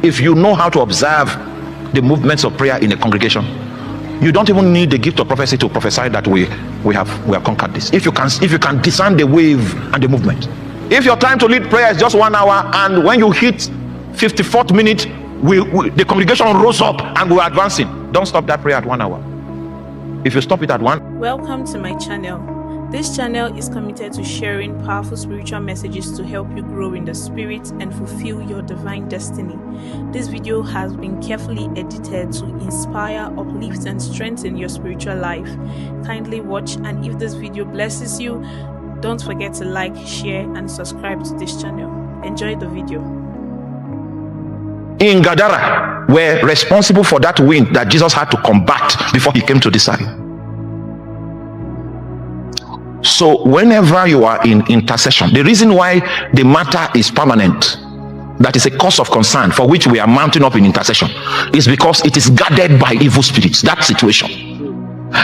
If you know how to observe the movements of prayer in a congregation, you don't even need the gift of prophecy to prophesy that we have conquered this. If you can discern the wave and the movement. If your time to lead prayer is just 1 hour, and when you hit 54th minute, the congregation rose up and we're advancing, don't stop that prayer at 1 hour. If you stop it at 1. Welcome to my channel. This channel is committed to sharing powerful spiritual messages to help you grow in the spirit and fulfill your divine destiny. This video has been carefully edited to inspire, uplift, and strengthen your spiritual life. Kindly watch, and if this video blesses you, don't forget to like, share, and subscribe to this channel. Enjoy the video. In Gadara, were responsible for that wind that Jesus had to combat before he came to this side. So whenever you are in intercession, the reason why the matter is permanent, that is a cause of concern for which we are mounting up in intercession, is because it is guarded by evil spirits, that situation.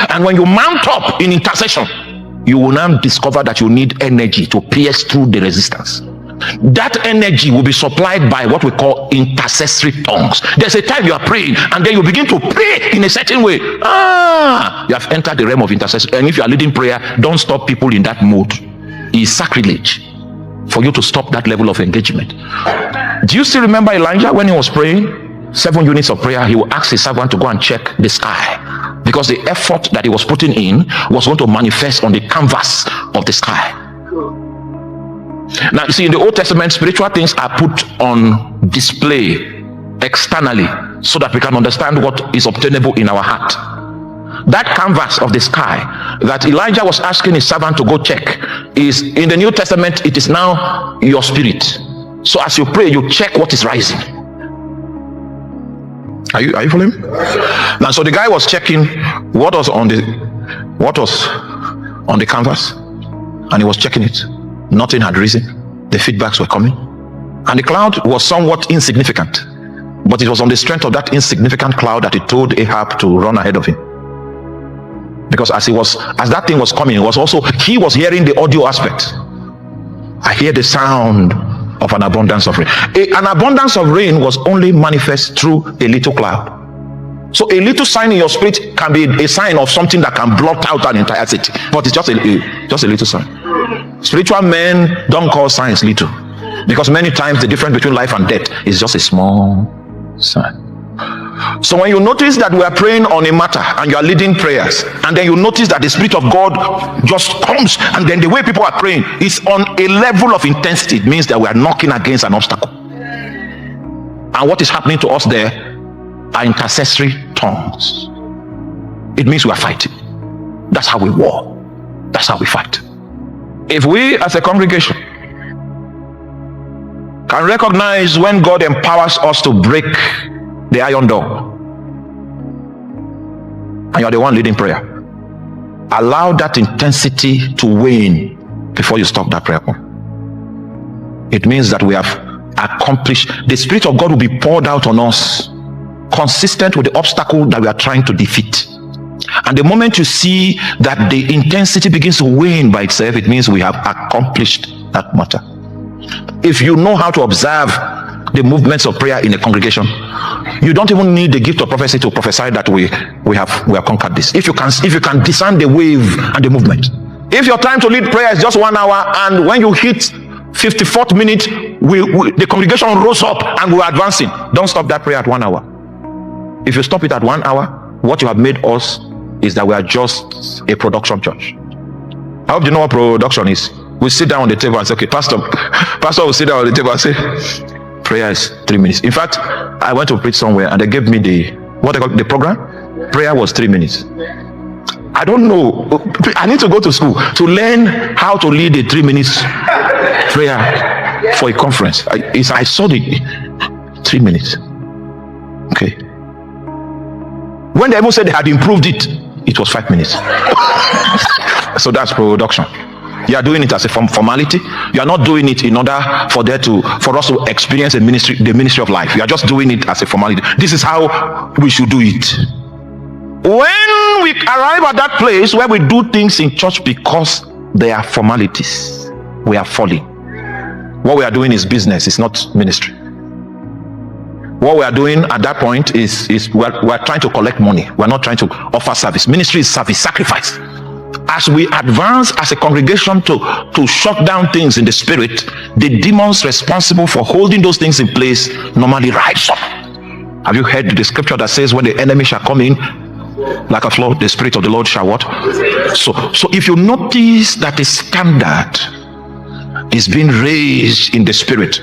And when you mount up in intercession, you will now discover that you need energy to pierce through the resistance. That energy will be supplied by what we call intercessory tongues. There's a time you are praying and then you begin to pray in a certain way. You have entered the realm of intercession. And if you are leading prayer, don't stop people in that mode. It's sacrilege for you to stop that level of engagement. Do you still remember Elijah when he was praying 7 units of prayer? He will ask his servant to go and check the sky, because the effort that he was putting in was going to manifest on the canvas of the sky. Now, you see, in the Old Testament, spiritual things are put on display externally so that we can understand what is obtainable in our heart. That canvas of the sky that Elijah was asking his servant to go check is, in the New Testament, it is now your spirit. So as you pray, you check what is rising. Are you following? Now, so the guy was checking what was on the canvas, and he was checking it. Nothing had risen. The feedbacks were coming, and the cloud was somewhat insignificant, but it was on the strength of that insignificant cloud that he told Ahab to run ahead of him, because as that thing was coming, he was hearing the audio aspect. I hear the sound of an abundance of rain. An abundance of rain was only manifest through a little cloud. So a little sign in your spirit can be a sign of something that can blot out an entire city, but it's just a little sign. Spiritual men don't call signs little, because many times the difference between life and death is just a small sign. So when you notice that we are praying on a matter and you are leading prayers, and then you notice that the Spirit of God just comes, and then the way people are praying is on a level of intensity, it means that we are knocking against an obstacle. And what is happening to us there are intercessory tongues. It means we are fighting. That's how we war. That's how we fight. If we as a congregation can recognize when God empowers us to break the iron door, and you're the one leading prayer, allow that intensity to wane before you stop that prayer. It means that we have accomplished. The Spirit of God will be poured out on us, consistent with the obstacle that we are trying to defeat. And the moment you see that the intensity begins to wane by itself, it means we have accomplished that matter. If you know how to observe the movements of prayer in a congregation, you don't even need the gift of prophecy to prophesy that we have conquered this. If you can discern the wave and the movement. If your time to lead prayer is just 1 hour, and when you hit 54th minute, the congregation rose up and we're advancing, don't stop that prayer at 1 hour. If you stop it at 1 hour, what you have made us is that we are just a production church. I hope you know what production is. We sit down on the table and say, okay, pastor will sit down on the table and say, prayer is 3 minutes. In fact, I went to preach somewhere and they gave me the program. Prayer was 3 minutes. I don't know. I need to go to school to learn how to lead a 3 minutes prayer for a conference. I saw the 3 minutes. Okay. When they even said they had improved it, it was 5 minutes. So that's production. You are doing it as a formality. You are not doing it in order for us to experience the ministry of life. You are just doing it as a formality. This is how we should do it. When we arrive at that place where we do things in church because they are formalities, we are falling. What we are doing is business, it's not ministry. What what we are doing at that point is we're trying to collect money. We're not trying to offer service. Ministry is service, sacrifice. As we advance as a congregation to shut down things in the spirit, the demons responsible for holding those things in place normally rise up. Have you heard the scripture that says, when the enemy shall come in like a flood, the spirit of the Lord shall what? So if you notice that the standard is being raised in the spirit,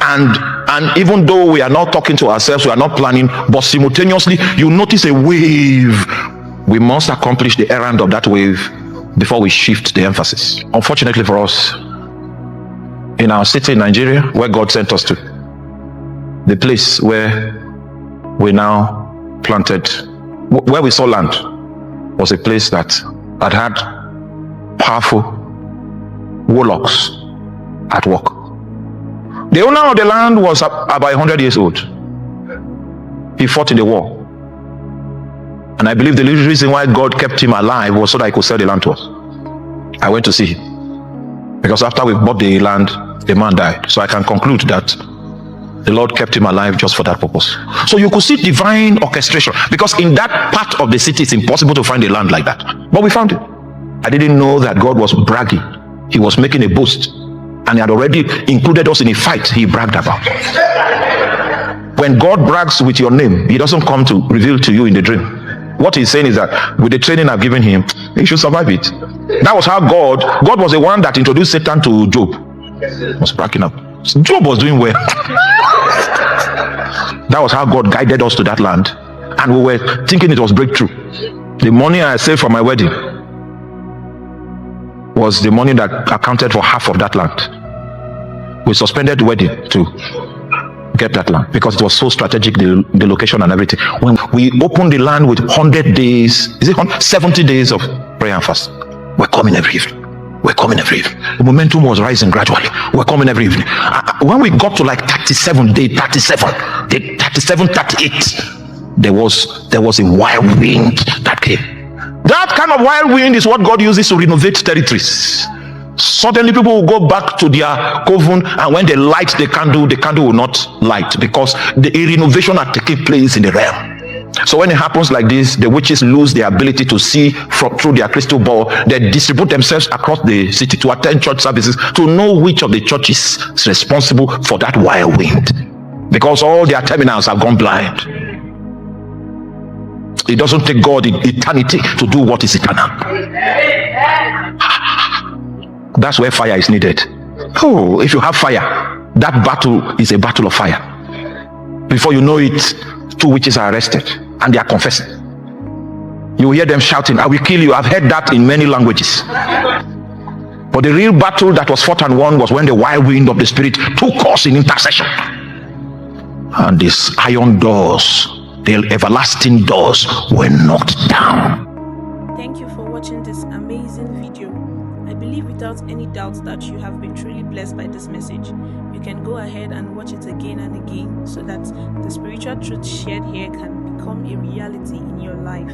and even though we are not talking to ourselves, we are not planning, but simultaneously you notice a wave, we must accomplish the errand of that wave before we shift the emphasis. Unfortunately for us, in our city in Nigeria, where God sent us to, the place where we now planted, where we saw land, was a place that had powerful warlocks at work. The owner of the land was about 100 years old. He fought in the war, and I believe the reason why God kept him alive was so that he could sell the land to us. I went to see him, because after we bought the land, the man died. So I can conclude that the Lord kept him alive just for that purpose. So you could see divine orchestration, because in that part of the city it's impossible to find a land like that, but we found it. I didn't know that God was bragging. He was making a boast, and he had already included us in a fight he bragged about. When God brags with your name, he doesn't come to reveal to you in the dream. What he's saying is that with the training I've given him, he should survive it. That was how God was the one that introduced Satan to Job. He was bragging up. Job was doing well. That was how God guided us to that land, and we were thinking it was breakthrough. The money I saved for my wedding was the money that accounted for half of that land. We suspended the wedding to get that land because it was so strategic, the location and everything. When we opened the land with 100 days, 70 days of prayer and fast, we're coming every evening. We're coming every evening. The momentum was rising gradually. We're coming every evening. When we got to like 38, there was a wild wind that came. That kind of wild wind is what God uses to renovate territories. Suddenly people will go back to their coven, and when they light the candle will not light, because the renovation had taken place in the realm. So when it happens like this, the witches lose their ability to see through their crystal ball. They distribute themselves across the city to attend church services, to know which of the churches is responsible for that wild wind, because all their terminals have gone blind. It doesn't take God in eternity to do what is eternal. That's where fire is needed. Oh, if you have fire, that battle is a battle of fire. Before you know it, 2 witches are arrested and they are confessing. You hear them shouting, "I will kill you." I've heard that in many languages. But the real battle that was fought and won was when the wild wind of the Spirit took us in intercession, and these iron doors, the everlasting doors, were knocked down. Thank you for watching this amazing video. I believe without any doubt that you have been truly blessed by this message. You can go ahead and watch it again and again, so that the spiritual truth shared here can become a reality in your life.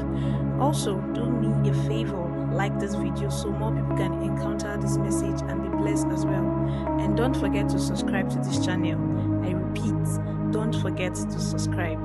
Also, do me a favor, like this video so more people can encounter this message and be blessed as well. And don't forget to subscribe to this channel. I repeat, don't forget to subscribe.